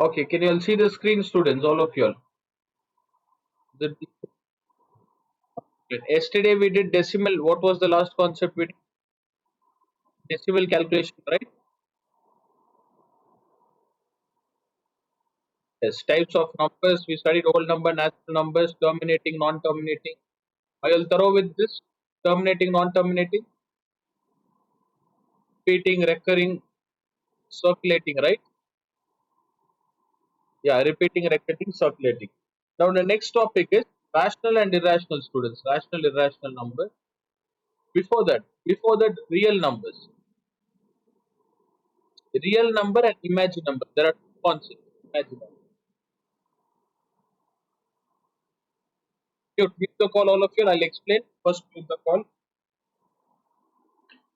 Okay, can you all see the screen, students, all of you all? The, Yesterday we did decimal. What was the last concept we did? Decimal calculation, right? Yes, types of numbers. We studied whole number, natural numbers, terminating, non-terminating. Are you all thorough with this? Terminating, non-terminating, repeating, recurring, circulating, right? Yeah, repeating, recurring, circulating. Now the next topic is rational and irrational, students. Rational, irrational number. Before that, real numbers. Real number and imaginary number. There are two concepts. Imaginary. Mute the call, all of you. I'll explain. First, mute the call.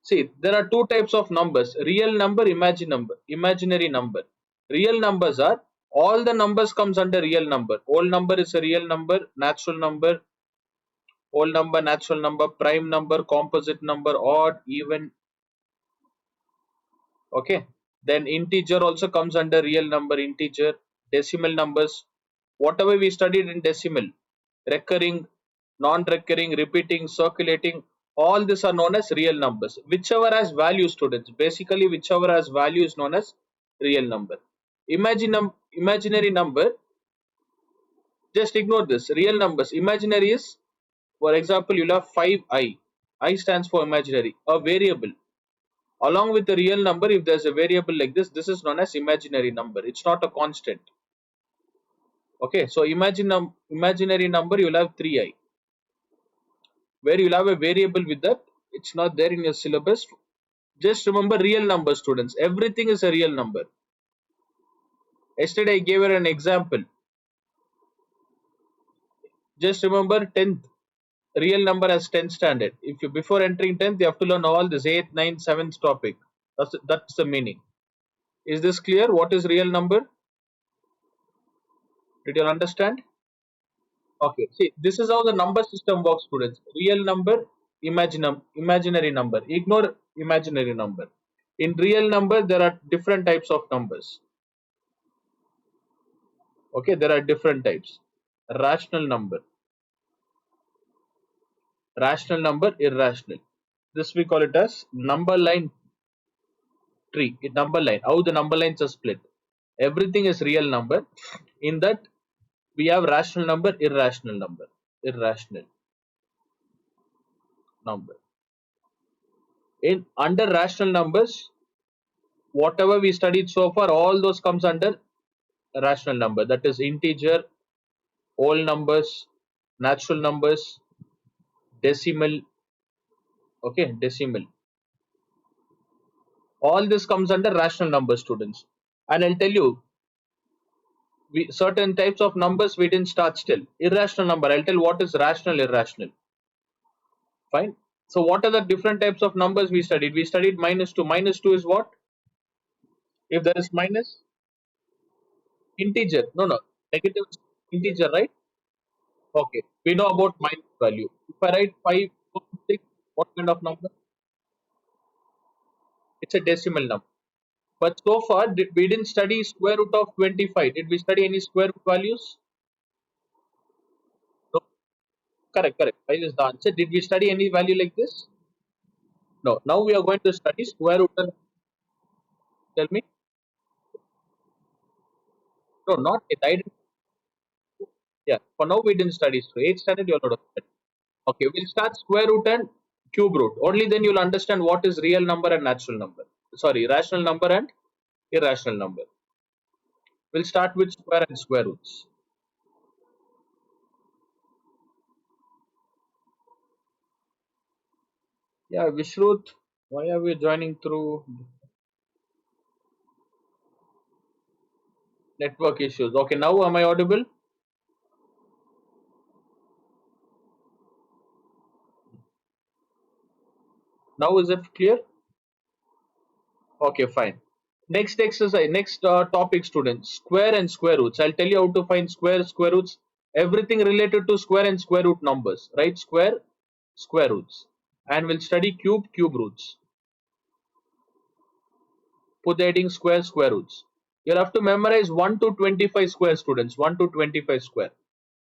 See, there are two types of numbers: real number, imaginary number. Real numbers are all the numbers comes under real number. Whole number is a real number, natural number, whole number, natural number, prime number, composite number, odd, even. Okay. Then integer also comes under real number, integer, decimal numbers. Whatever we studied in decimal, recurring, non-recurring, repeating, circulating, all these are known as real numbers. Whichever has value, students, basically whichever has value is known as real number. Imaginary number, just ignore this. Real numbers, imaginary is, for example, you'll have 5i. I stands for imaginary, a variable. Along with the real number, if there's a variable like this is known as imaginary number. It's not a constant. Okay, so imaginary number, you'll have 3i, where you'll have a variable with that. It's not there in your syllabus. Just remember real number, students. Everything is a real number. Yesterday I gave you an example. Just remember 10th. Real number as 10th standard. If you before entering 10th, you have to learn all this 8th, 9th, 7th topic. That's the meaning. Is this clear? What is real number? Did you understand? Okay, see, this is how the number system works, students. Real number, imaginary number. Ignore imaginary number. In real number, there are different types of numbers. Okay, there are different types. Rational number, irrational. This we call it as number line tree. Number line. How the number lines are split. Everything is real number. In that, we have rational number, irrational number. Irrational number. In under rational numbers, whatever we studied so far, all those comes under rational number. That is integer, whole numbers, natural numbers, decimal. Okay, decimal. All this comes under rational number, students. And I'll tell you, certain types of numbers we didn't start still. Irrational number. I'll tell what is rational, irrational. Fine. So what are the different types of numbers we studied? We studied minus 2. Minus 2 is what? If there is minus, integer. No. Negative is integer, right? Okay. We know about minus value. If I write 5, 6, what kind of number? It's a decimal number. But so far, we didn't study square root of 25. Did we study any square root values? No. Correct. 5 is the answer. Did we study any value like this? No. Now we are going to study square root. Tell me. No, not it. I didn't. Yeah. For now, we didn't study. So 8th standard, you're not study. Okay. We'll start square root and cube root. Only then you'll understand what is real number and natural number. Sorry, rational number and irrational number. We'll start with square and square roots. Yeah, Vishrut, why are we joining through network issues? Okay, now am I audible? Now is it clear? Okay, fine. Next exercise, next topic, students. Square and square roots. I'll tell you how to find square roots. Everything related to square and square root numbers. Right? Square roots. And we'll study cube roots. Put the heading square roots. You'll have to memorize 1 to 25 square, students. 1 to 25 square.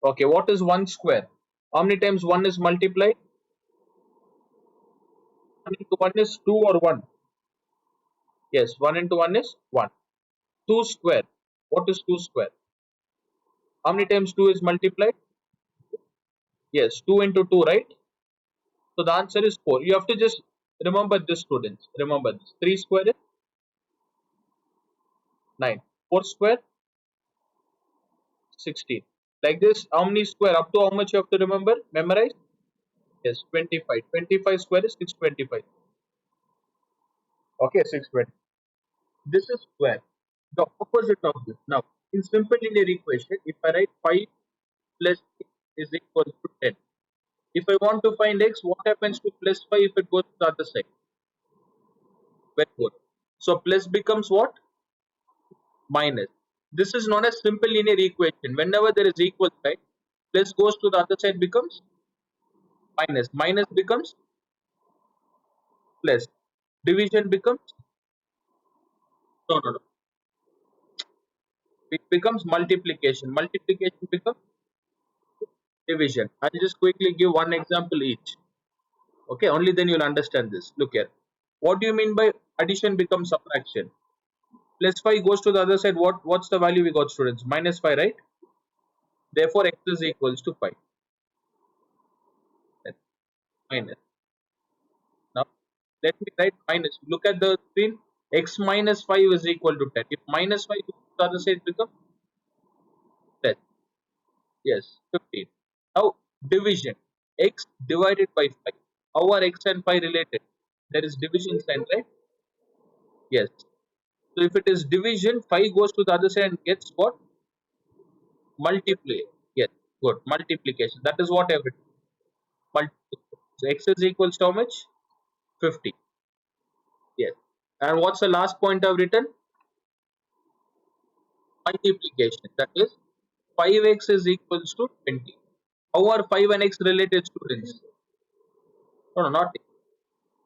Okay, what is 1 square? How many times 1 is multiplied? 1 into 1 is 2 or 1? Yes, 1 into 1 is 1. 2 square. What is 2 square? How many times 2 is multiplied? Yes, 2 into 2, right? So the answer is 4. You have to just remember this, students. Remember this. 3 square is 9. 4 square, 16. Like this, how many square? Up to how much you have to remember? Memorize? Yes, 25. 25 square is 625. Okay, 620. This is square. The opposite of this. Now, in simple linear equation, if I write 5 plus 6 is equal to 10. If I want to find x, what happens to plus 5 if it goes to the other side? Very good. So plus becomes what? Minus. This is not a simple linear equation. Whenever there is equal sign, plus goes to the other side becomes minus. Minus becomes plus. Division becomes no. It becomes multiplication. Multiplication becomes division. I'll just quickly give one example each. Okay, only then you'll understand this. Look here. What do you mean by addition becomes subtraction? Plus 5 goes to the other side. What's the value we got, students? Minus 5, right? Therefore, x is equals to 5. Then minus. Now, let me write minus. Look at the screen. X minus 5 is equal to 10. If minus 5 goes to the other side, becomes 10. Yes, 15. Now, division. X divided by 5. How are x and 5 related? There is division sign, right? Yes. So, if it is division, 5 goes to the other side and gets what? Multiply. Yes, good. Multiplication. That is what I've written. Multiplication. So, x is equals to how much? 50. Yes. And what's the last point I've written? Multiplication. That is 5x is equals to 20. How are 5 and x related, students? No, not x.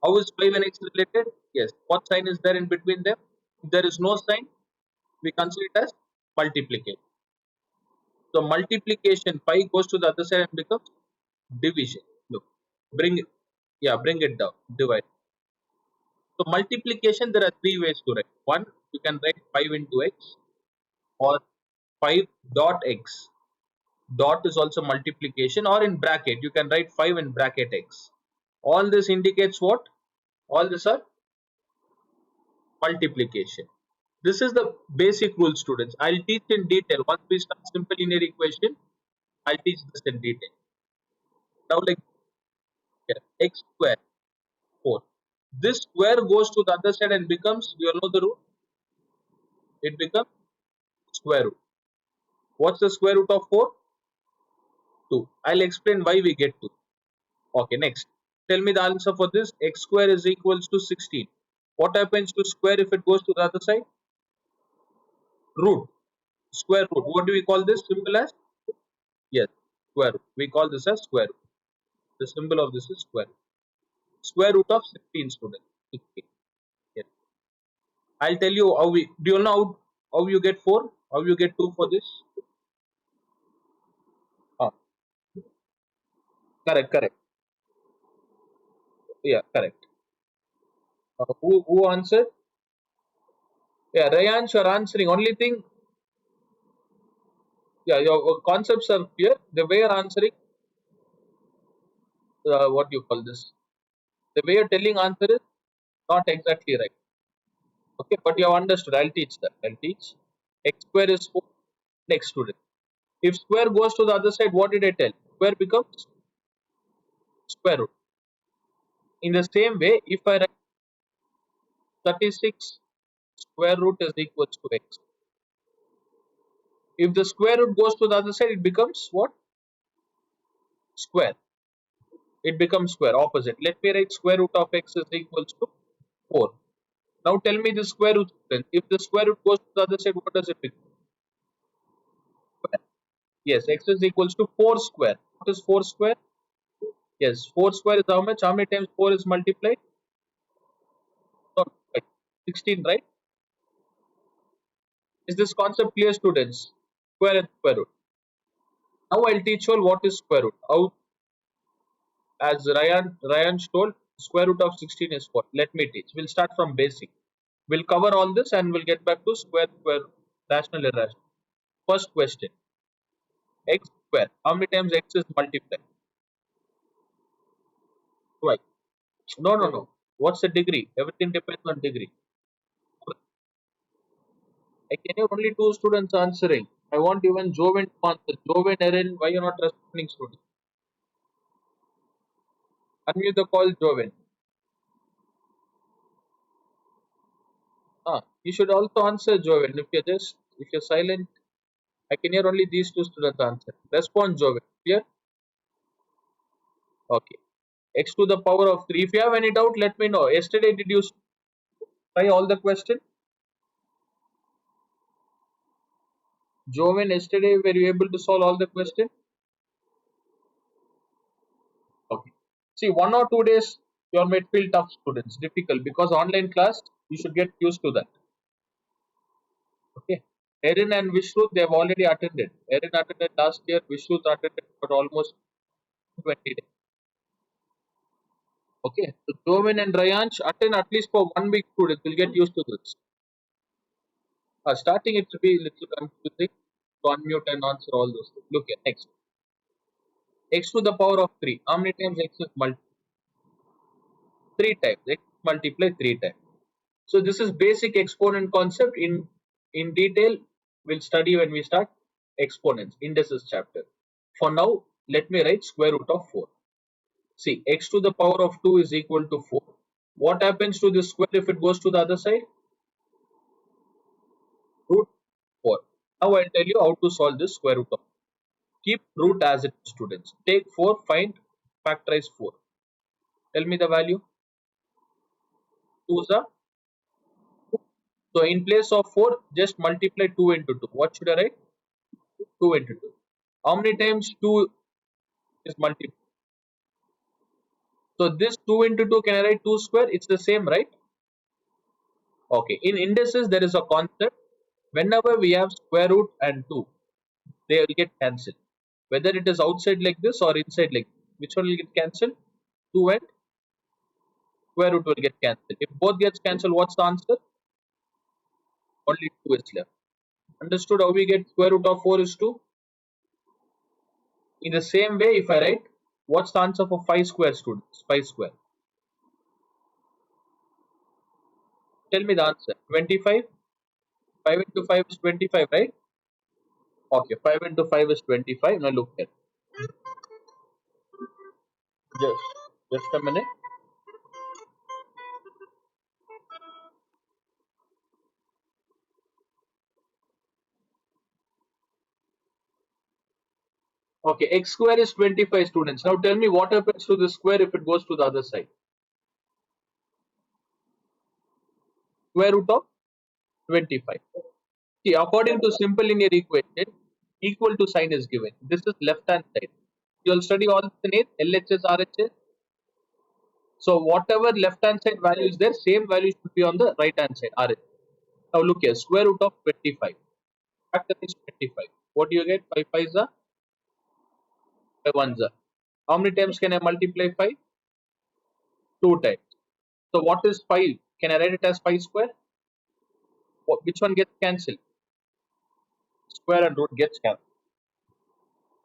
How is 5 and x related? Yes. What sign is there in between them? If there is no sign, we consider it as multiplication. So multiplication 5 goes to the other side and becomes division. Look, bring it, yeah, bring it down, divide. So multiplication, there are three ways to write. One, you can write 5 into x or 5 dot x. Dot is also multiplication, or in bracket, you can write 5 in bracket x. All this indicates what? All this are multiplication. This is the basic rule, students. I'll teach in detail. Once we start simple linear equation, I'll teach this in detail. Now, like here, x square 4. This square goes to the other side and becomes, you know the root? It becomes square root. What's the square root of 4? 2. I'll explain why we get 2. Okay, next. Tell me the answer for this. X square is equals to 16. What happens to square if it goes to the other side? Root. Square root. What do we call this symbol as? Yes, square root. We call this as square root. The symbol of this is square root. Square root of 16, students. 16. Yes. I'll tell you how we. Do you know how you get 4? How you get 2 for this? Ah, correct. Yeah, correct. Who answered? Yeah, Rayansh, you're answering. Only thing, yeah, your concepts are clear. The way you're answering, what do you call this? The way you're telling answer is not exactly right. Okay, but you have understood. I'll teach that. I'll teach. X square is 4. Next, student. If square goes to the other side, what did I tell? Square becomes square root. In the same way, if I write 36 square root is equals to x. If the square root goes to the other side, it becomes what? Square. It becomes square, opposite. Let me write square root of x is equals to 4. Now tell me the square root. If the square root goes to the other side, what does it become? Square. Yes, x is equals to 4 square. What is 4 square? Yes, 4 square is how much? How many times 4 is multiplied? Not right. 16, right? Is this concept clear, students? Square and square root. Now I'll teach you all what is square root. How, as Ryan told, square root of 16 is what? Let me teach. We'll start from basic. We'll cover all this and we'll get back to square, rational, irrational. First question: x square. How many times x is multiplied? Twice. No, no, no. What's the degree? Everything depends on degree. I can hear only two students answering. I want even Joven to answer. Joven, Erin, why you not responding, students? Unmute the call, Joven. You should also answer, Joven. If you're silent, I can hear only these two students answer. Respond, Joven. Clear? Okay. X to the power of 3. If you have any doubt, let me know. Yesterday, did you try all the question? Joven, yesterday, were you able to solve all the question? Okay. See, 1 or 2 days, you all might feel tough, students, difficult, because online class, you should get used to that. Okay. Erin and Vishnu, they have already attended. Erin attended last year, Vishnu attended for almost 20 days. Okay. So Joven and Rayansh attend at least for 1 week, students will get used to this. Starting it will be a little confusing to unmute and answer all those things. Look at next. X to the power of 3. How many times x is multiplied? 3 times. X multiplied 3 times. So this is basic exponent concept. In detail, we'll study when we start exponents, indices chapter. For now, let me write square root of 4. See, x to the power of 2 is equal to 4. What happens to this square if it goes to the other side? Root 4. Now I'll tell you how to solve this square root of. Keep root as it is, students. Take 4, find, factorize 4. Tell me the value. 2 is a 2. So in place of 4, just multiply 2 into 2. What should I write? 2 into 2. How many times 2 is multiplied? So this 2 into 2, can I write 2 square? It's the same, right? Okay. In indices, there is a concept. Whenever we have square root and 2, they will get cancelled. Whether it is outside like this or inside like this. Which one will get cancelled? 2 and square root will get cancelled. If both gets cancelled, what's the answer? Only 2 is left. Understood how we get square root of 4 is 2? In the same way, if I write, what's the answer for 5 square, students? 5 square. Tell me the answer. 25? 5 into 5 is 25, right? Okay, 5 into 5 is 25. Now look here. Just, just a minute. Okay, x square is 25, students. Now tell me what happens to the square if it goes to the other side. Square root of 25. See, according to simple linear equation, equal to sign is given. This is left hand side. You will study all the names, LHS, RHS. So whatever left hand side value is there, same value should be on the right hand side, RHS. Now look here, square root of 25. Factor is 25. What do you get? 5 5s are 5 1s are. How many times can I multiply 5? 2 times. So what is 5? Can I write it as 5 square? Which one gets cancelled? Square and root gets cancelled.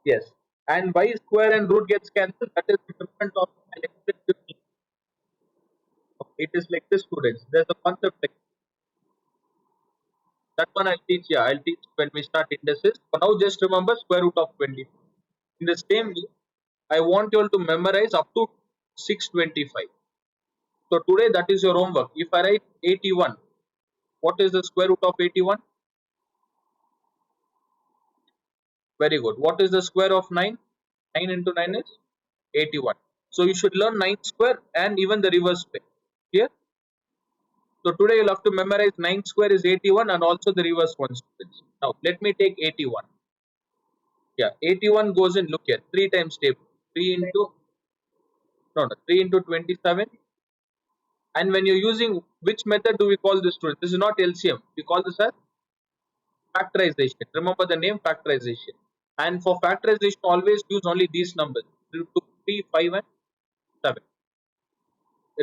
Yes. And why square and root gets cancelled? That is the different of an expression. It is like this, students. There's a concept like that one I'll teach. Yeah, I'll teach when we start indices. For now, just remember square root of 20. In the same way, I want you all to memorize up to 625. So today that is your homework. If I write 81, what is the square root of 81? Very good. What is the square of 9? 9 into 9 is 81. So you should learn 9 square and even the reverse way. Here. So today you'll have to memorize 9 square is 81 and also the reverse one, students. Now let me take 81. Yeah, 81 goes in, look here, 3 times table. 3 into, no, no, 3 into 27. And when you're using, which method do we call this, student? This is not LCM. We call this as Factorization. Remember the name factorization. And for factorization, always use only these numbers 2, 3, 5, and 7.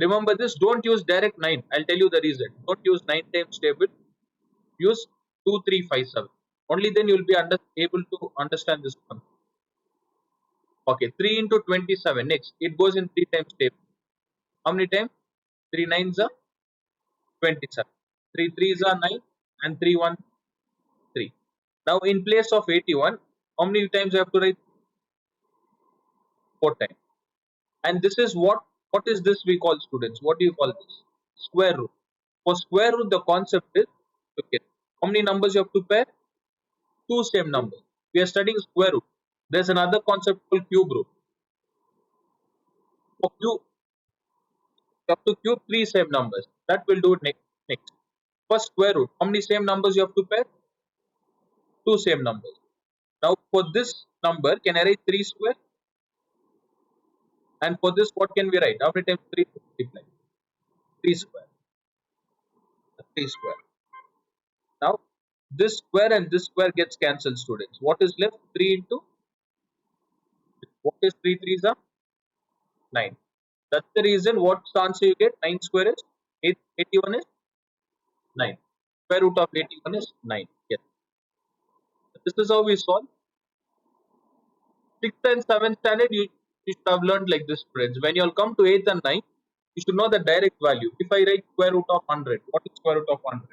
Remember this, don't use direct 9. I'll tell you the reason. Don't use 9 times table, use 2, 3, 5, 7. Only then you will be able to understand this one. Okay, 3 into 27. Next, it goes in 3 times table. How many times? 3 nines are 27. 3 threes are 9 and 3 1 3. Now in place of 81, how many times you have to write? 4 times. And this is what is this we call, students? What do you call this? Square root. For square root, the concept is, okay, how many numbers you have to pair? Two same numbers. We are studying square root. There's another concept called cube root. For cube, you have to cube three same numbers. That will do it next. For square root, how many same numbers you have to pair? Two same numbers. Now for this number, can I write 3 square? And for this, what can we write? How many times 3 multiply? 3 square. 3 square. Now this square and this square gets cancelled, students. What is left? 3 into, what is 3 threes are? 9. That's the reason. What's the answer you get? 9 square is 81 is 9. Square root of 81 is 9. Yes. This is how we solve. 6th and 7th standard, you should have learned like this, friends. When you'll come to 8th and 9th, you should know the direct value. If I write square root of 100, what is square root of 100?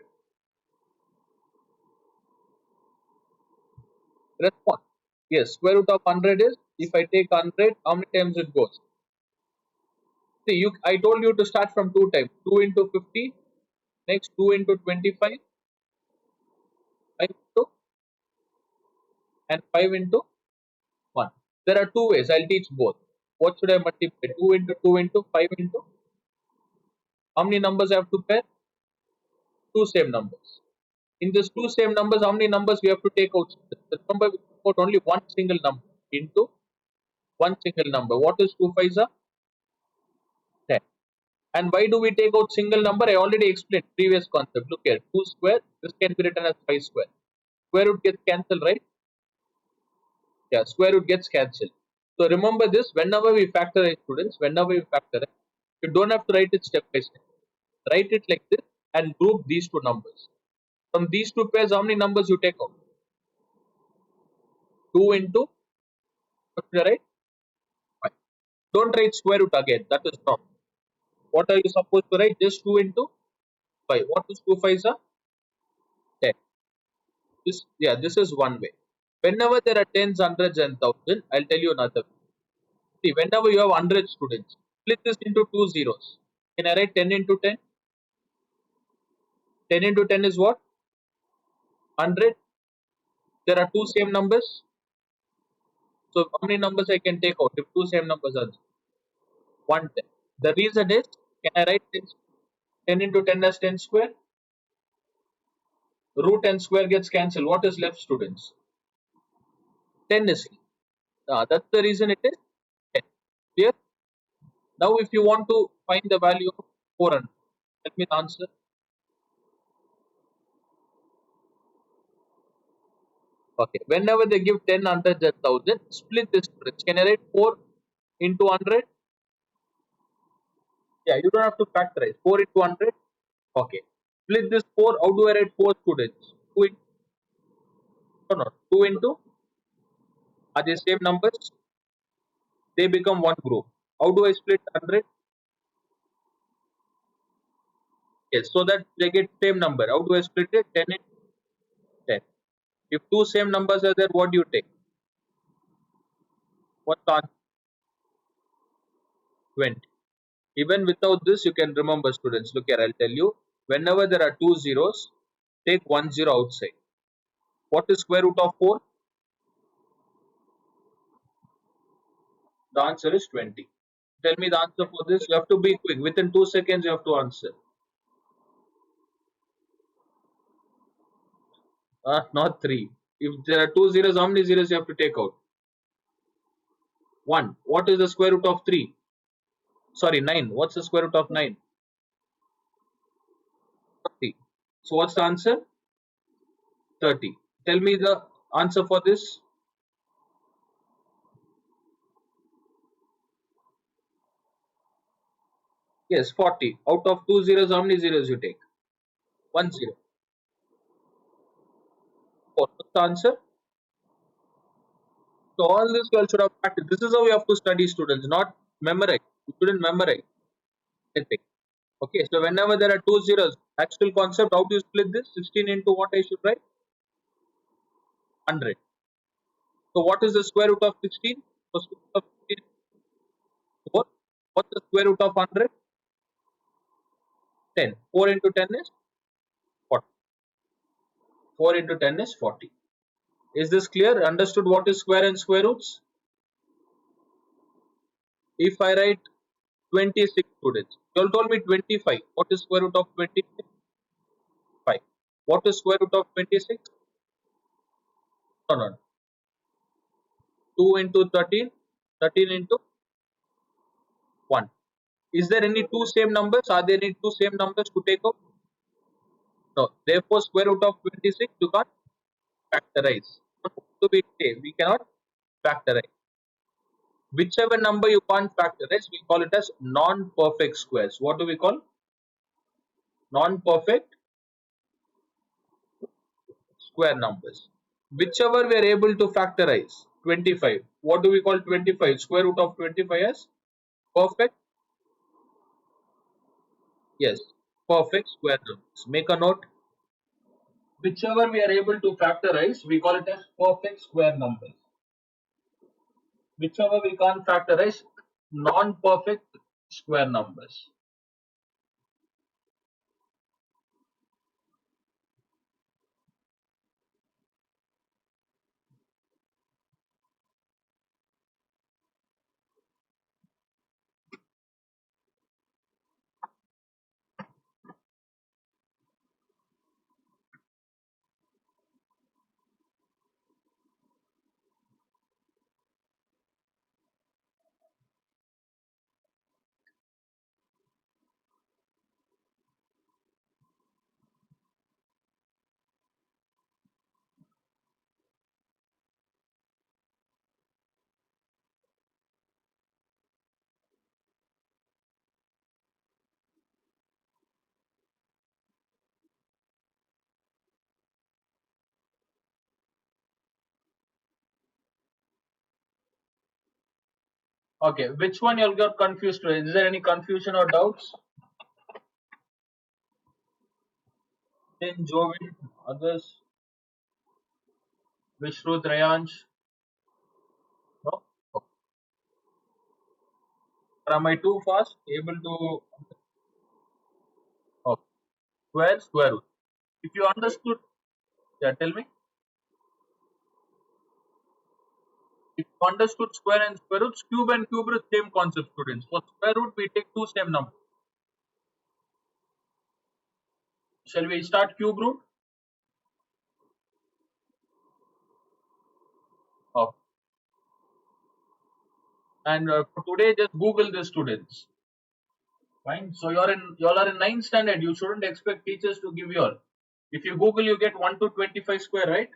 Response. Yes, square root of 100 is, if I take 100, how many times it goes? See, I told you to start from 2 times. 2 into 50, next 2 into 25, 5 into, and 5 into 1. There are two ways. I'll teach both. What should I multiply? 2 into 2 into 5 into? How many numbers I have to pair? Two same numbers. In this two same numbers, how many numbers we have to take out? Remember, we took out only one single number into one single number. What is 2 5s are? 10. And why do we take out single number? I already explained previous concept. Look here, 2 square, this can be written as 5 square. Square root gets cancelled, right? Yeah, square root gets cancelled. So remember this, whenever we factorize, students, whenever we factorize, you don't have to write it step by step. Write it like this and group these two numbers. From these two pairs, how many numbers you take out? 2 into, what should I write? 5. Don't write square root again, that is wrong. What are you supposed to write? Just 2 into 5. What is 2 5s are? 10. This is one way. Whenever there are tens, hundreds, and thousand, I'll tell you another way. See, whenever you have 100 students, split this into two zeros. Can I write 10 into 10? 10 into 10 is what? 100. There are two same numbers. So how many numbers I can take out if two same numbers are there? 110. The reason is, can I write 10 into 10 as 10 square? Root and square gets cancelled. What is left, students? 10 is left. That's the reason it is 10. Clear? Now if you want to find the value of 400, tell me the answer. Okay. Whenever they give 10, hundreds, and 1000, split this difference. Can I write 4 into 100? Yeah, you don't have to factorize. 4 into 100. Okay. Split this 4. How do I write 4, students? 2 into, no, 2 into, are they same numbers? They become one group. How do I split 100? Yes, so that they get same number. How do I split it? 10 into 10. If two same numbers are there, what do you take? What's the answer? 20. Even without this, you can remember, students. Look here, I'll tell you. Whenever there are two zeros, take one zero outside. What is square root of 4? The answer is 20. Tell me the answer for this. You have to be quick. Within 2 seconds, you have to answer. Not 3. If there are two zeros, how many zeros you have to take out? 1. What is the square root of 3? Sorry, 9. What's the square root of 9? 30. So what's the answer? 30. Tell me the answer for this. Yes, 40. Out of two zeros, how many zeros you take? One zero. What's the answer? So all this you all should have practiced. This is how you have to study, students, not memorize. You shouldn't memorize anything. Okay, so whenever there are two zeros, actual concept, how do you split this? 16 into what I should write? 100. So what is the square root of 16? So square root of 16 is 4. What's the square root of 100? 10. 4 into 10 is 40. 4 into 10 is 40. Is this clear? Understood what is square and square roots? If I write 26 students, you all told me 25. What is square root of 25? What is square root of 26? No, no, no. 2 into 13, 13 into 1. Is there any two same numbers? Are there any two same numbers to take out? No. Therefore, square root of 26 you can't factorize. What do we say? We cannot factorize. Whichever number you can't factorize, we call it as non-perfect squares. What do we call? Non-perfect square numbers. Whichever we are able to factorize, 25. What do we call 25? Square root of 25 as perfect. Yes, perfect square numbers. Make a note. Whichever we are able to factorize, we call it as perfect square numbers. Whichever we can't factorize, non-perfect square numbers. Okay, which one you all got confused with? Is there any confusion or doubts? Then Jovin, others, Vishruth, Rayansh? No? Okay. Or am I too fast? Able to. Okay. Square, square root. If you understood, yeah, tell me. If you understood square and square roots, cube and cube root, same concept, students. For square root, we take two same numbers. Shall we start cube root? Okay. And for today, just Google this, students. Fine. So y'all are in ninth standard. You shouldn't expect teachers to give you all. If you Google, you get 1 to 25 square, right?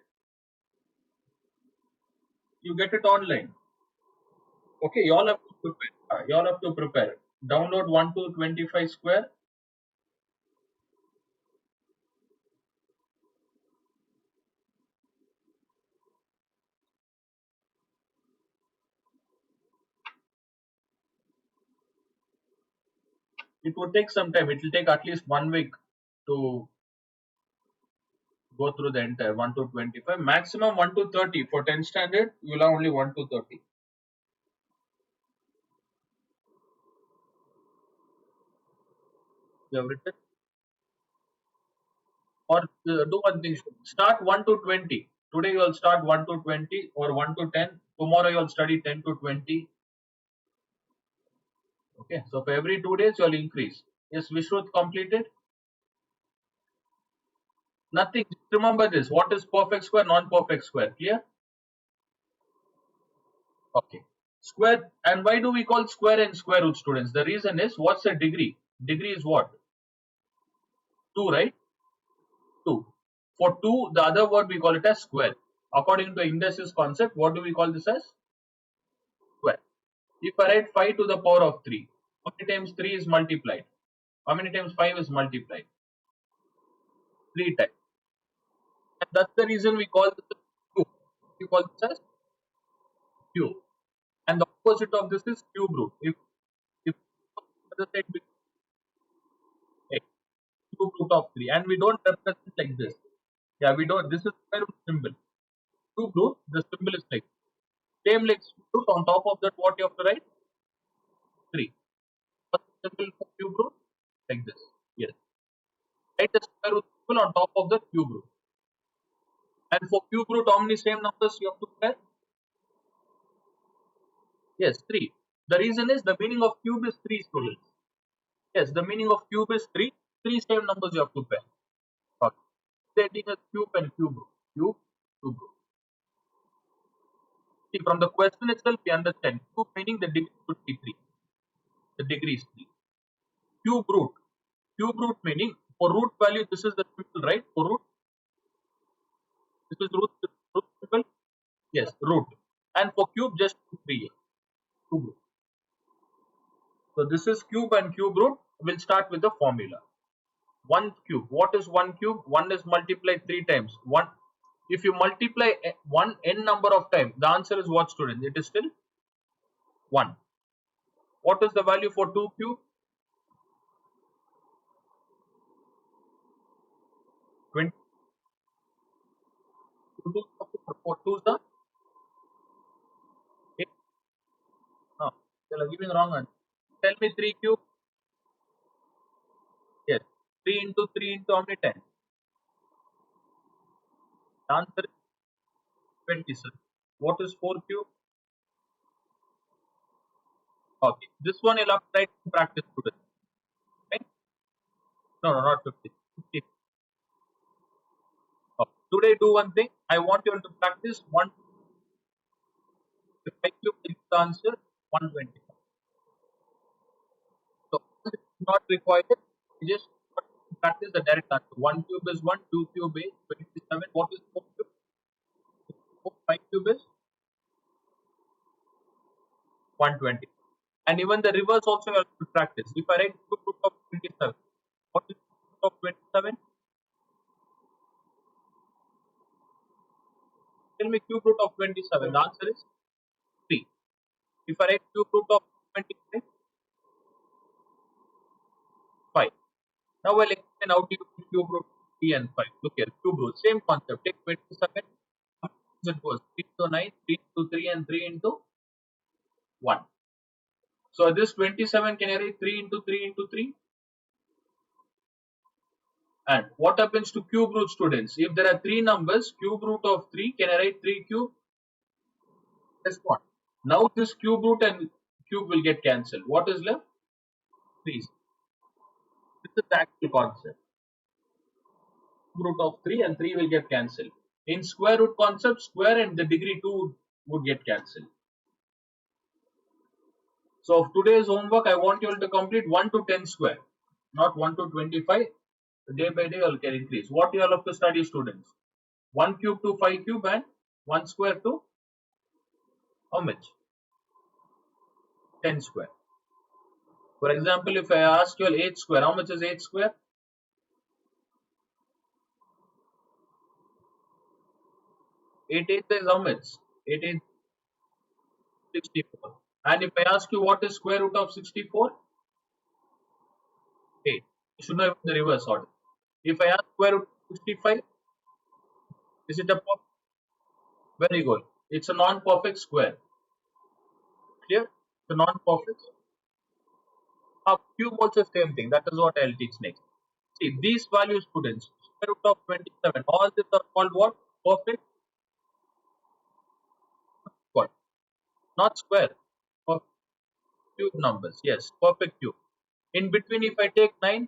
You get it online. Okay, y'all have to prepare. Y'all have to prepare. Download 1 to 25 square. It would take some time. It will take at least 1 week to go through the entire 1 to 25. Maximum 1 to 30. For 10 standard, you will have only 1 to 30. You have written? Or do one thing. Start 1 to 20. Today you will start 1 to 20 or 1 to 10. Tomorrow you will study 10 to 20. Okay. So for every 2 days you will increase. Yes, Vishruth completed? Nothing. Just remember this. What is perfect square, non-perfect square? Clear? Okay. Square. And why do we call square and square root, students? The reason is, what's a degree? Degree is what? 2, right? 2. For 2, the other word we call it as square. According to indices concept, what do we call this as? Square. If I write 5 to the power of 3, how many times 3 is multiplied? How many times 5 is multiplied? 3 times. And that's the reason we call this as cube. We call this as cube. And the opposite of this is cube root. If the other side becomes x, cube root of 3. And we don't represent like this. Yeah, we don't. This is square root symbol. Cube root, the symbol is like same like cube root. On top of that, what you have to write? 3. What's the symbol for cube root? Like this. Yes. Write the square root symbol on top of the cube root. And for cube root, how many same numbers you have to pair? Yes, 3. The reason is the meaning of cube is 3, students. Yes, the meaning of cube is 3. 3 same numbers you have to pair. Okay. Stating as cube and cube root. Cube, cube root. See, from the question itself, we understand cube meaning the degree should be 3. The degree is 3. Cube root. Cube root meaning for root value, this is the symbol, right? For root, this is root symbol. Yes, root. And for cube, just 3. Cube root. So this is cube and cube root. We'll start with the formula. 1 cube. What is 1 cube? 1 is multiplied 3 times. 1. If you multiply 1 n number of times, the answer is what, students? It is still 1. What is the value for 2 cube? 20. For 2 is the 8. No, they are giving wrong answer. Tell me 3 cube. Yes. 3 into 3 into how many times? The answer is 27. What is 4 cube? Okay. This one you'll have to write in practice, students. Okay? No, not 50. 50. Okay. Today do one thing. I want you all to practice 1. If I cube is the answer 120. So this is not required. You just practice the direct answer. 1 cube is 1, 2 cube is 27. What is 4 cube? 5 cube is 120. And even the reverse also you have to practice. If I write cube root of 27, what is cube root of 27? Tell me cube root of 27. The answer is 3. If I write cube root of 25, 5. Now I'll explain how to use cube root 3 and 5. Look here, cube root, same concept. Take 27, it goes 3 into 9, 3 into 3 and 3 into 1. So this 27 can I write 3 into 3 into 3? And what happens to cube root, students? If there are 3 numbers, cube root of 3, can I write 3 cube? Yes, 1. Now this cube root and cube will get cancelled. What is left? 3. This is the actual concept. Cube root of 3 and 3 will get cancelled. In square root concept, square and the degree 2 would get cancelled. So of today's homework, I want you all to complete 1 to 10 square, not 1 to 25. Day by day, you all can increase. What you all have to study, students? 1 cube to 5 cube and 1 square to how much? 10 square. For example, if I ask you all 8 square, how much is 8 square? 8 8 is how much? 8 8 64. And if I ask you what is square root of 64? 8. You should know the reverse order. If I ask square root of 65, is it a perfect? Very good. It's a non-perfect square. Clear? It's a non-perfect. Cube also same thing. That is what I'll teach next. See, these values, students, square root of 27, all these are called what? Perfect. What? Not square. Perfect cube numbers. Yes, perfect cube. In between, if I take 9,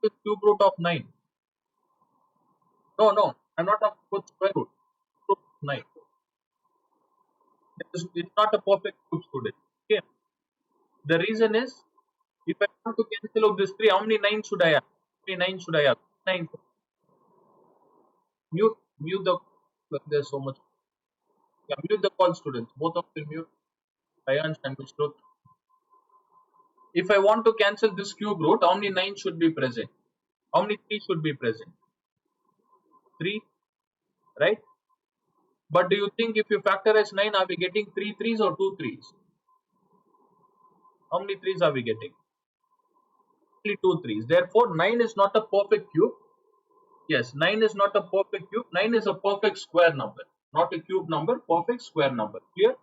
the cube root of 9. No, I'm not talking about square root. Root of 9. It's not a perfect cube, student. Okay. The reason is, if I want to cancel out this 3, how many 9 should I have? How many 9 should I have? 9. Mute the. There's so much. Yeah, mute the call, students. Both of them mute. Ayansh and Vishnu. If I want to cancel this cube root, how many 9 should be present? How many 3 should be present? 3, right? But do you think if you factorize 9, are we getting 3 threes or 2 threes? How many threes are we getting? Only 2 threes. Therefore, 9 is not a perfect cube. Yes, 9 is not a perfect cube. 9 is a perfect square number. Not a cube number, perfect square number. Clear?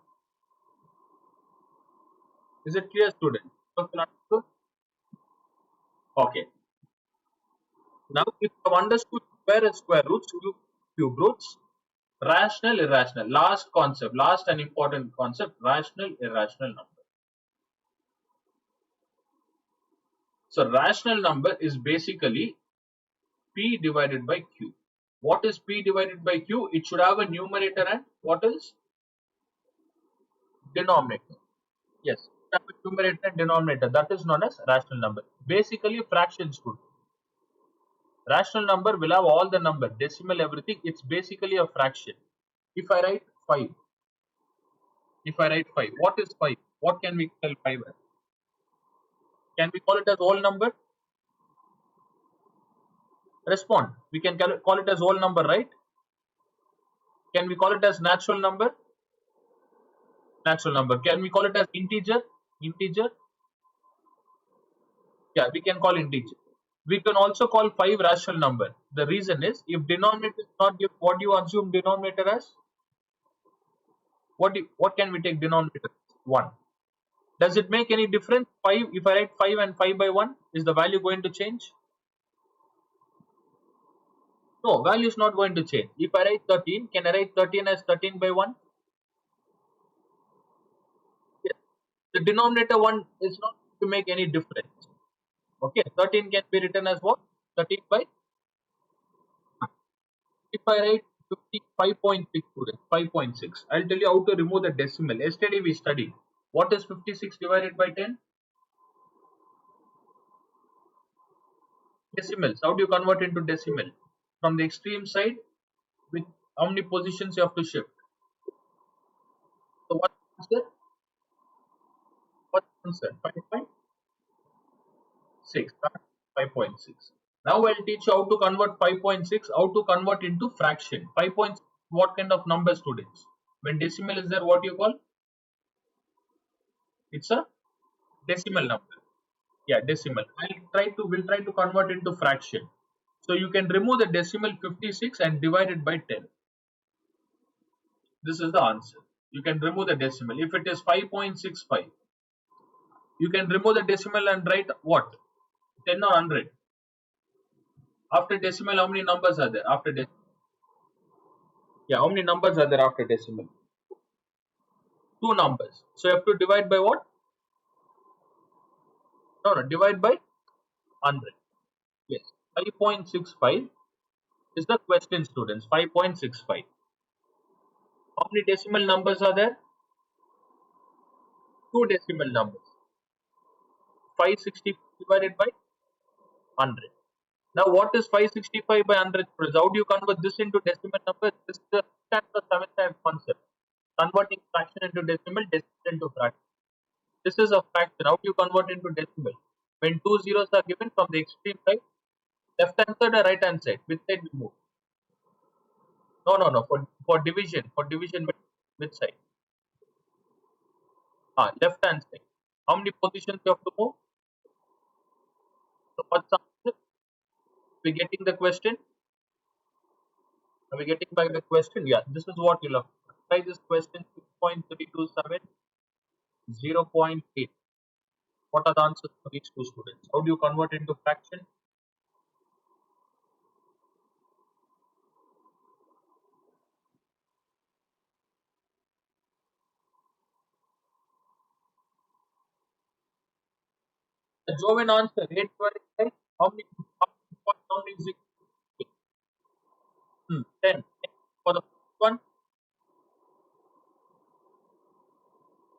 Is it clear, student? Okay. Now, if you have understood square roots, cube roots, rational, irrational. Last concept, last and important concept, rational, irrational number. So, rational number is basically P divided by Q. What is P divided by Q? It should have a numerator and what is? Denominator. Yes, it have a numerator and denominator. That is known as rational number. Basically, fractions would. Rational number will have all the number, decimal, everything. It's basically a fraction. If I write 5, what is 5? What can we tell 5 as? Can we call it as whole number? Respond. We can call it as whole number, right? Can we call it as natural number? Natural number. Can we call it as integer? Integer? Yeah, we can call integer. We can also call 5 rational number. The reason is if denominator is not given, what do you assume denominator as? What can we take denominator? 1. Does it make any difference? 5, if I write 5 and 5 by 1, is the value going to change? No, value is not going to change. If I write 13, can I write 13 as 13 by 1? Yes. The denominator 1 is not to make any difference. Okay, 13 can be written as what? 13 by 1. If I write 55.6 students, 5.6, I'll tell you how to remove the decimal. Yesterday we studied. What is 56 divided by 10? Decimals. How do you convert into decimal? From the extreme side, with how many positions you have to shift? So what answer? What answer? 5.6. 5.6. Now I'll teach you how to convert 5.6, how to convert into fraction. 5.6, what kind of number, students? When decimal is there, what do you call? It's a decimal number. Yeah, decimal. We'll try to convert into fraction. So you can remove the decimal 56 and divide it by 10. This is the answer. You can remove the decimal. If it is 5.65, you can remove the decimal and write what? 10 or 100. After decimal, how many numbers are there? After decimal. Yeah, how many numbers are there after decimal? 2 numbers. So you have to divide by what? No, divide by 100. Yes, 5.65 is the question, students. 5.65. How many decimal numbers are there? 2 decimal numbers. 560 divided by 100. Now, what is 565 by 100? How do you convert this into decimal number? This is the 6th or 7th time concept. Converting fraction into decimal, decimal into fraction. This is a fraction. How do you convert into decimal? When 2 zeros are given from the extreme side, left hand side or right hand side? Which side we move? No. For division, which side? Left hand side. How many positions you have to move? So what's the answer? We getting the question? Are we getting back the question? Yeah, this is what you'll have. Try this question 6.327, 0.8. What are the answers for these two students? How do you convert into fraction? The Joven answer 825. How many? How many is it? 10. For the first one,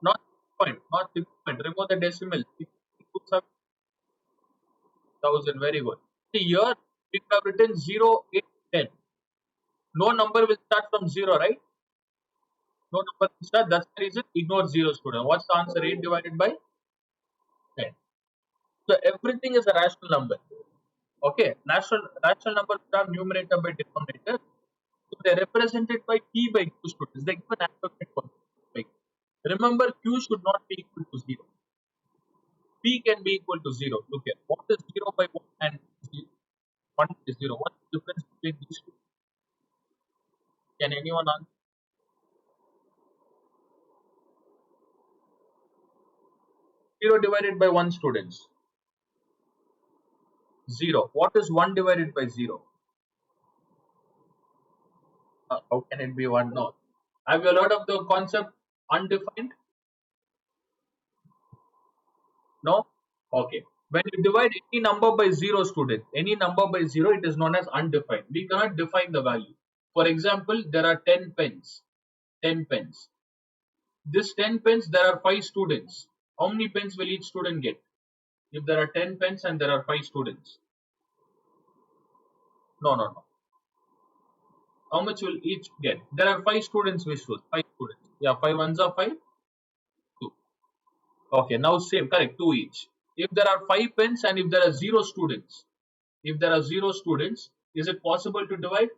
not 6 point, not 6 point. Remove the decimal. 6,000. Very good. See here, we have written 0, 8, 10. No number will start from 0, right? No number will start. That's the reason ignore 0 student. What's the answer? 8 divided by 10. So everything is a rational number. Okay, rational numbers are numerator by denominator. So they're represented by P by Q students. They give an approximate concept. Remember, Q should not be equal to 0. P can be equal to 0. Look here. What is 0 by 1 and 1 is 0? What's the difference between these two? Can anyone answer? 0 divided by 1 students. 0. What is 1 divided by 0? How can it be 1? No. Have you heard of the concept undefined? No? Okay. When you divide any number by 0 student, any number by 0, it is known as undefined. We cannot define the value. For example, there are 10 pens. 10 pens. This 10 pens, there are 5 students. How many pens will each student get? If there are 10 pens and there are 5 students. No, no, no. How much will each get? There are 5 students, Vishnu. 5 students. Yeah, 5 ones are 5. 2. Okay, now same, correct, 2 each. If there are 5 pens and if there are 0 students, is it possible to divide?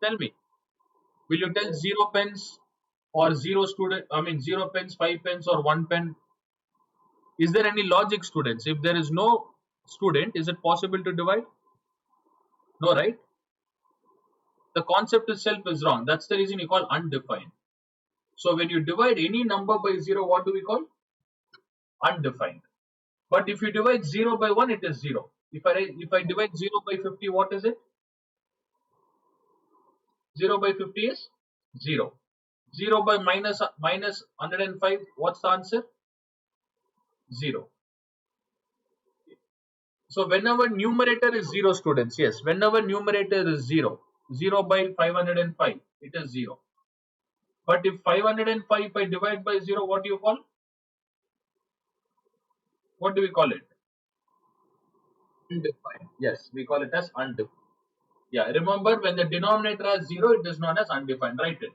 Tell me. Will you tell 0 pens or 0 student? I mean 0 pens, 5 pens or 1 pen? Is there any logic, students? If there is no student, is it possible to divide? No, right? The concept itself is wrong. That's the reason you call undefined. So when you divide any number by 0, what do we call? Undefined. But if you divide 0 by 1, it is 0. If I divide 0 by 50, what is it? 0 by 50 is 0. 0 by minus 105, what's the answer? 0. So whenever numerator is 0, students, yes, whenever numerator is 0, 0 by 505, it is 0. But if 505 I divide by 0, what do you call? What do we call it? Undefined. Yes, we call it as undefined. Yeah, remember when the denominator has 0, it is known as undefined. Write it.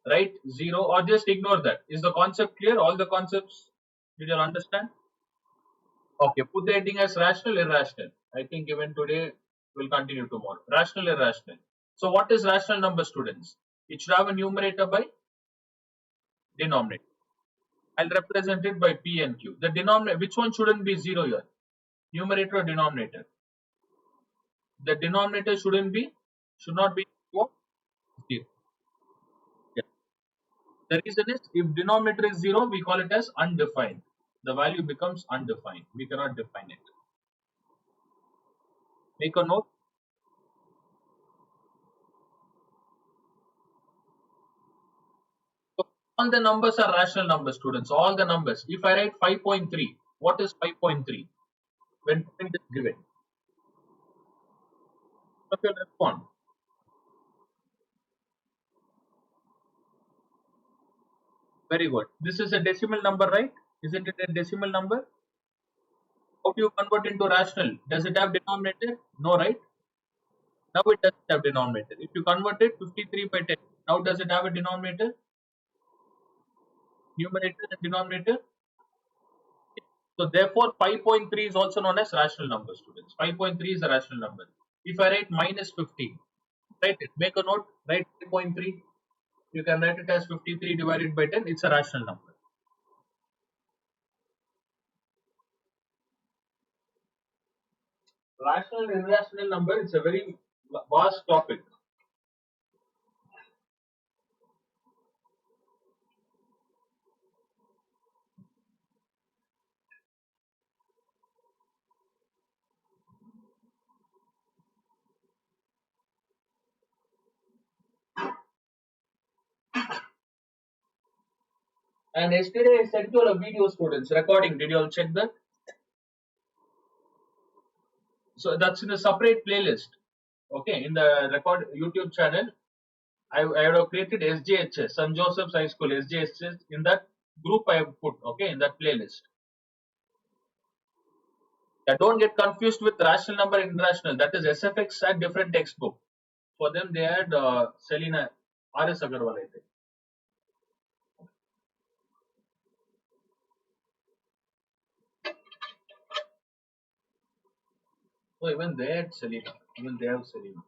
Write 0 or just ignore that. Is the concept clear? All the concepts, did you understand? Okay, put the heading as rational, irrational. I think even today will continue tomorrow. Rational, irrational. So what is rational number, students? It should have a numerator by denominator. I'll represent it by P and Q. The denominator, which one shouldn't be 0 here? Numerator or denominator? The denominator should not be 0. Yeah. The reason is if denominator is 0, we call it as undefined. The value becomes undefined. We cannot define it. Make a note. So all the numbers are rational numbers, students. All the numbers. If I write 5.3, what is 5.3? When point is given. Okay, respond. Very good. This is a decimal number, right? Isn't it a decimal number? How do you convert into rational? Does it have denominator? No, right? Now it doesn't have denominator. If you convert it 53 by 10, now does it have a denominator? Numerator and denominator? So therefore 5.3 is also known as rational number, students. 5.3 is a rational number. If I write minus 15, write it. Make a note, write 5.3. You can write it as 53 divided by 10. It's a rational number. Rational and irrational number, it's a very vast topic. And yesterday I sent you all a video, students, recording. Did you all check that? So that's in a separate playlist. Okay, in the record YouTube channel, I have created SJHS, St. Joseph's High School, SJHS. In that group I have put, okay, in that playlist. Yeah, don't get confused with rational number and irrational. That is SFX at different textbook. For them, they had Selina R.S. Agarwal, I think. So even they had Selina. Even they have Selina.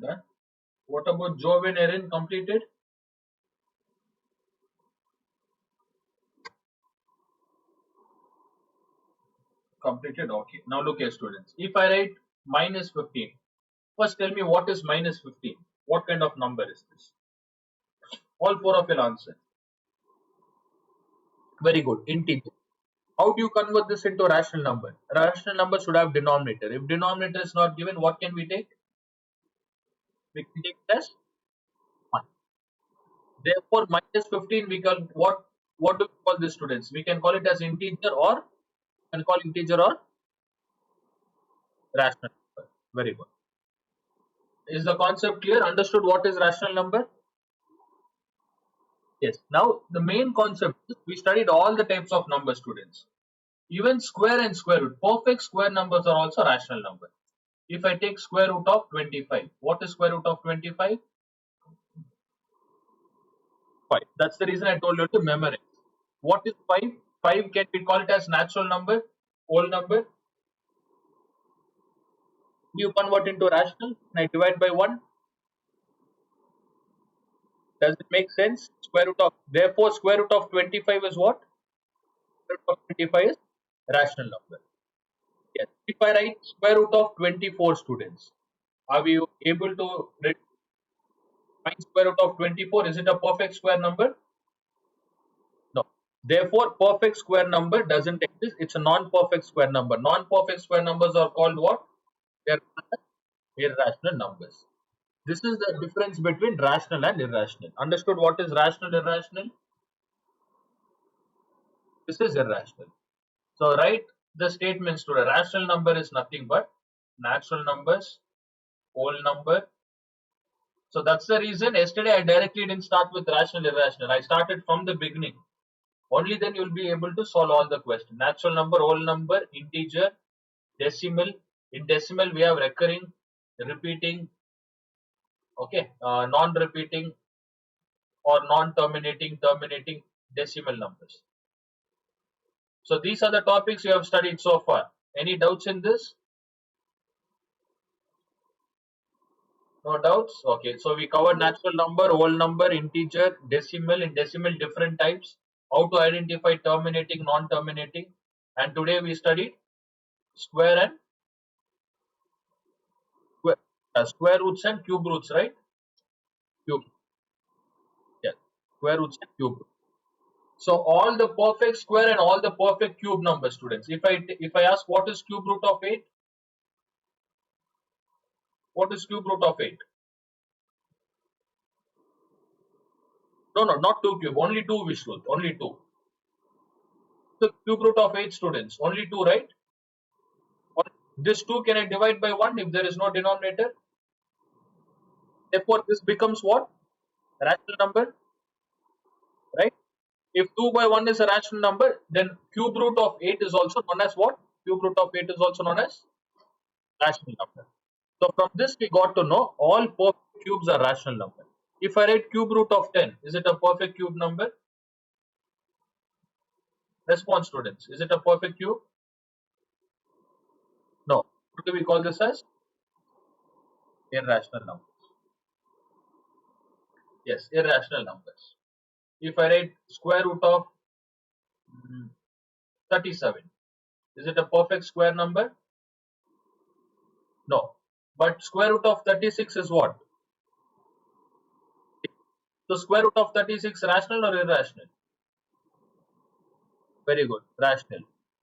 That. What about Joe and Erin completed? Completed. Okay. Now look here, students. If I write minus 15, first tell me what is minus 15. What kind of number is this? All four of you will answer. Very good. Integer. How do you convert this into a rational number? A rational number should have denominator. If denominator is not given, what can we take? We can take it as 1. Therefore, minus 15, we can what do we call this, students? We can call it as integer, or we can call integer or rational number. Very good. Is the concept clear? Understood what is rational number? Yes. Now the main concept is we studied all the types of number, students. Even square and square root. Perfect square numbers are also rational numbers. If I take square root of 25, what is square root of 25? 5. That's the reason I told you to memorize. What is 5? 5 can be called as natural number, whole number. Do you convert into rational? And I divide by 1. Does it make sense? Square root of, therefore, square root of 25 is what? Square root of 25 is rational number. Yes. If I write square root of 24, students, are we able to find square root of 24? Is it a perfect square number? No. Therefore, perfect square number doesn't exist. It's a non-perfect square number. Non-perfect square numbers are called what? They are irrational numbers. This is the difference between rational and irrational. Understood what is rational, irrational? This is irrational. So write the statements to a rational number is nothing but natural numbers, whole number. So that's the reason yesterday I directly didn't start with rational, irrational. I started from the beginning. Only then you'll be able to solve all the questions. Natural number, whole number, integer, decimal. In decimal, we have recurring, repeating, okay, non-repeating or non-terminating, terminating decimal numbers. So these are the topics you have studied so far. Any doubts in this? No doubts? Okay, so we covered natural number, whole number, integer, decimal. In decimal, different types. How to identify terminating, non-terminating. And today we studied square and square roots and cube roots, right? Cube. Yes. Square roots and cube. So all the perfect square and all the perfect cube numbers, students. If I ask what is cube root of 8? What is cube root of 8? No, no, not 2 cube. Only 2, Vishnu. Only 2. The cube root of 8, students. Only 2, right? This 2 can I divide by 1 if there is no denominator? Therefore, this becomes what? Rational number, right? If 2 by 1 is a rational number, then cube root of 8 is also known as what? Cube root of 8 is also known as rational number. So from this we got to know all perfect cubes are rational number. If I write cube root of 10, is it a perfect cube number? Response, students. Is it a perfect cube? No. What do we call this as? Irrational numbers. Yes, irrational numbers. If I write square root of 37, is it a perfect square number? No. But square root of 36 is what? So square root of 36 rational or irrational? Very good, rational.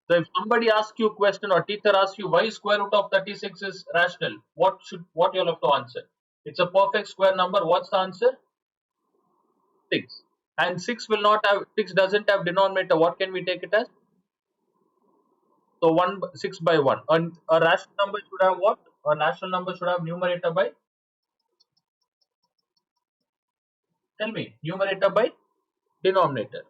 So if somebody asks you a question or teacher asks you why square root of 36 is rational, what you'll have to answer? It's a perfect square number. What's the answer? 6. And 6 doesn't have denominator. What can we take it as? So 6 by 1. And a rational number should have what? A rational number should have numerator by Tell me, numerator by denominator.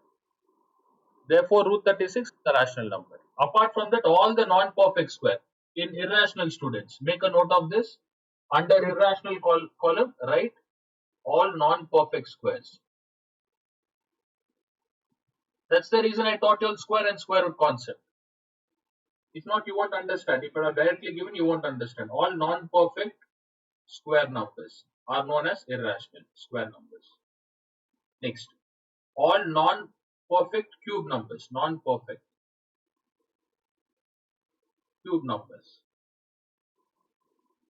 Therefore, root 36 is a rational number. Apart from that, all the non-perfect square in irrational, students, make a note of this. Under irrational column, write all non-perfect squares. That's the reason I taught you all square and square root concept. If not, you won't understand. If it are directly given, you won't understand. All non-perfect square numbers are known as irrational square numbers. Next, all non-perfect cube numbers, non-perfect cube numbers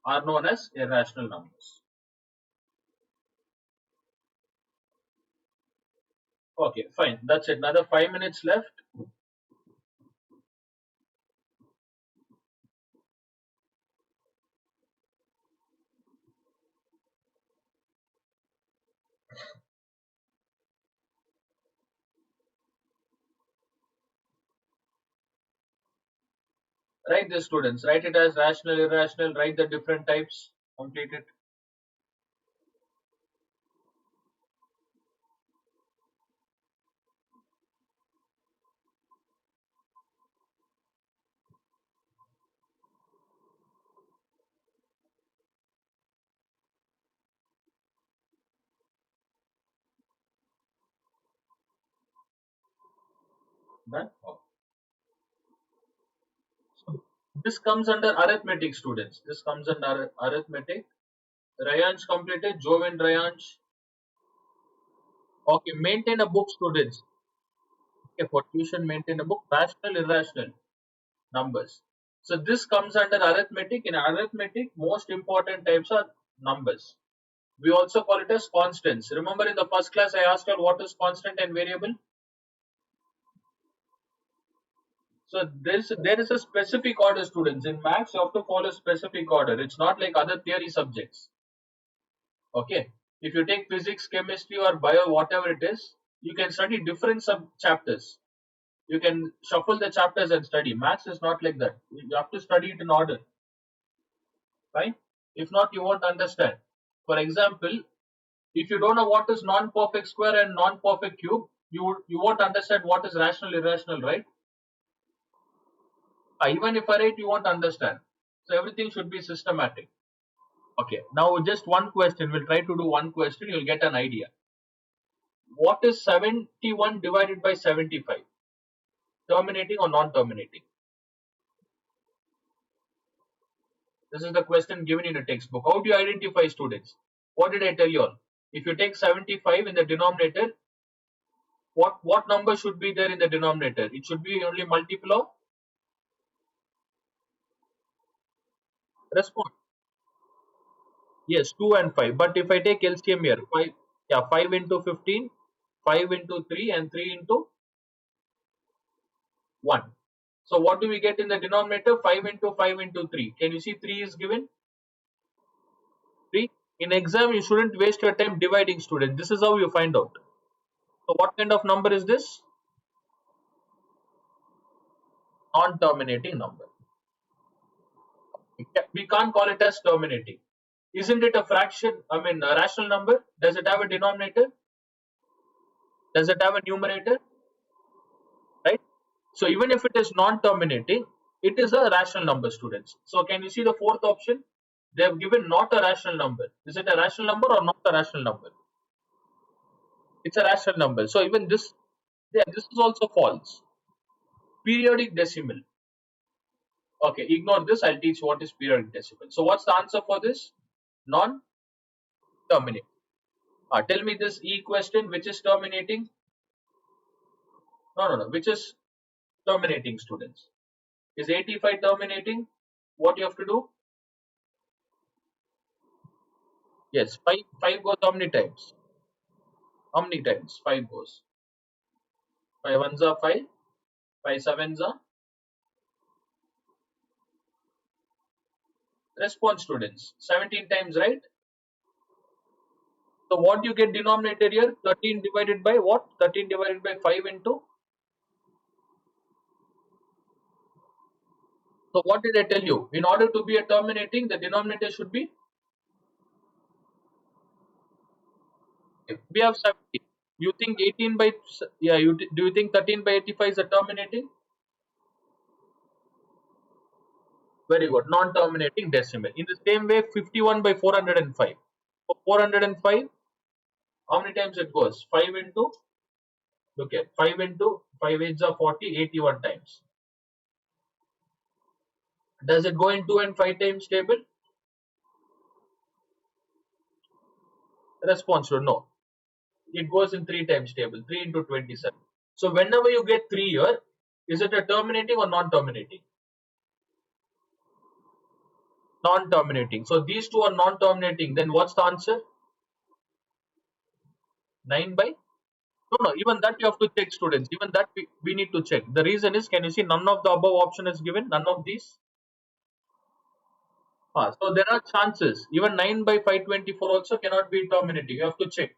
are known as irrational numbers. Okay, fine. That's it. Another 5 minutes left. Write this, students. Write it as rational, irrational. Write the different types. Complete it. Done. Okay. So this comes under arithmetic, students. This comes under arithmetic. Rayansh completed. Joven Rayansh. Okay, maintain a book, students. Okay, for tuition, maintain a book. Rational, irrational numbers. So this comes under arithmetic. In arithmetic, most important types are numbers. We also call it as constants. Remember in the first class I asked you what is constant and variable. So there is a specific order, students. In maths, you have to follow specific order. It's not like other theory subjects. Okay. If you take physics, chemistry, or bio, whatever it is, you can study different sub chapters. You can shuffle the chapters and study. Maths is not like that. You have to study it in order. Right? If not, you won't understand. For example, if you don't know what is non-perfect square and non-perfect cube, you won't understand what is rational, irrational, right? Even if I write, you won't understand. So everything should be systematic. Okay, now just one question. We'll try to do one question. You'll get an idea. What is 71 divided by 75? Terminating or non-terminating? This is the question given in a textbook. How do you identify, students? What did I tell you all? If you take 75 in the denominator, what number should be there in the denominator? It should be only multiple of response. Yes, 2 and 5. But if I take LCM here, 5, yeah, 5 into 15, 5 into 3, and 3 into 1. So what do we get in the denominator? 5 into 5 into 3. Can you see 3 is given? 3. In exam, you shouldn't waste your time dividing, student. This is how you find out. So what kind of number is this? Non-terminating number. We can't call it as terminating. Isn't it a fraction? I mean, a rational number? Does it have a denominator? Does it have a numerator? Right? So even if it is non-terminating, it is a rational number, students. So can you see the fourth option? They have given not a rational number. Is it a rational number or not a rational number? It's a rational number. So even this, yeah, this is also false. Periodic decimal. Okay, ignore this. I'll teach what is periodic decimal. So what's the answer for this? Non-terminating. Tell me this E question, which is terminating? No. Which is terminating, students? Is 85 terminating? What you have to do? Yes, 5 goes how many times? How many times? 5 goes. 5 ones are 5, 5 sevens are response, students. 17 times, right? So what you get denominator here? 13 divided by what? 13 divided by 5 into. So what did I tell you? In order to be a terminating, the denominator should be Okay, we have 70. You think 18 by yeah? Do you think 13 by 85 is a terminating? Very good. Non-terminating decimal. In the same way, 51 by 405. For 405, how many times it goes? 5 into, look at 5 into 5 eights are 40, 81 times. Does it go in 2 and 5 times table? Response to no. It goes in 3 times table, 3 into 27. So whenever you get 3 here, is it a terminating or non-terminating? Non-terminating. So these two are non-terminating. Then what's the answer? 9 by? No, no, even that you have to check, students. Even that we need to check. The reason is, can you see none of the above option is given? None of these? So there are chances. Even 9 by 524 also cannot be terminating. You have to check.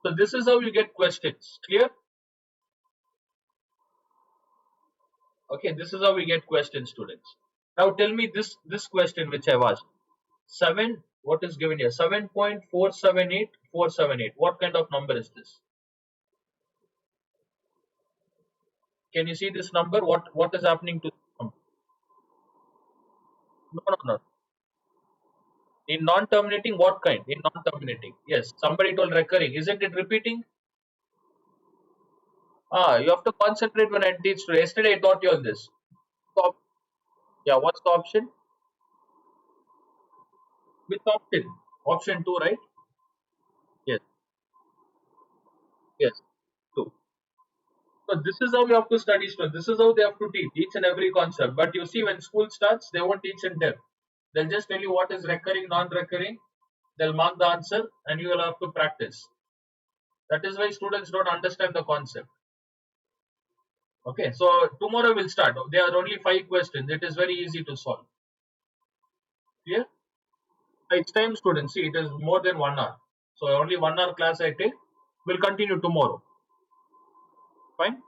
So this is how you get questions. Clear? Okay, this is how we get questions, students. Now tell me this question which I've asked. 7, what is given here? 7.478478. What kind of number is this? Can you see this number? What is happening to this number? No, no, no. In non-terminating, what kind? In non-terminating. Yes, somebody told recurring. Isn't it repeating? You have to concentrate when I teach. Yesterday I taught you all this. So, yeah, what's the option? Which option? Option 2, right? Yes, yes, 2. So this is how you have to study, students. This is how they have to teach each and every concept. But you see, when school starts, they won't teach in depth. They'll just tell you what is recurring, non-recurring. They'll mark the answer, and you will have to practice. That is why students don't understand the concept. Okay, so tomorrow we'll start. There are only 5 questions. It is very easy to solve. Clear? It's time, students. See, it is more than 1 hour. So only 1 hour class I take. We'll continue tomorrow. Fine.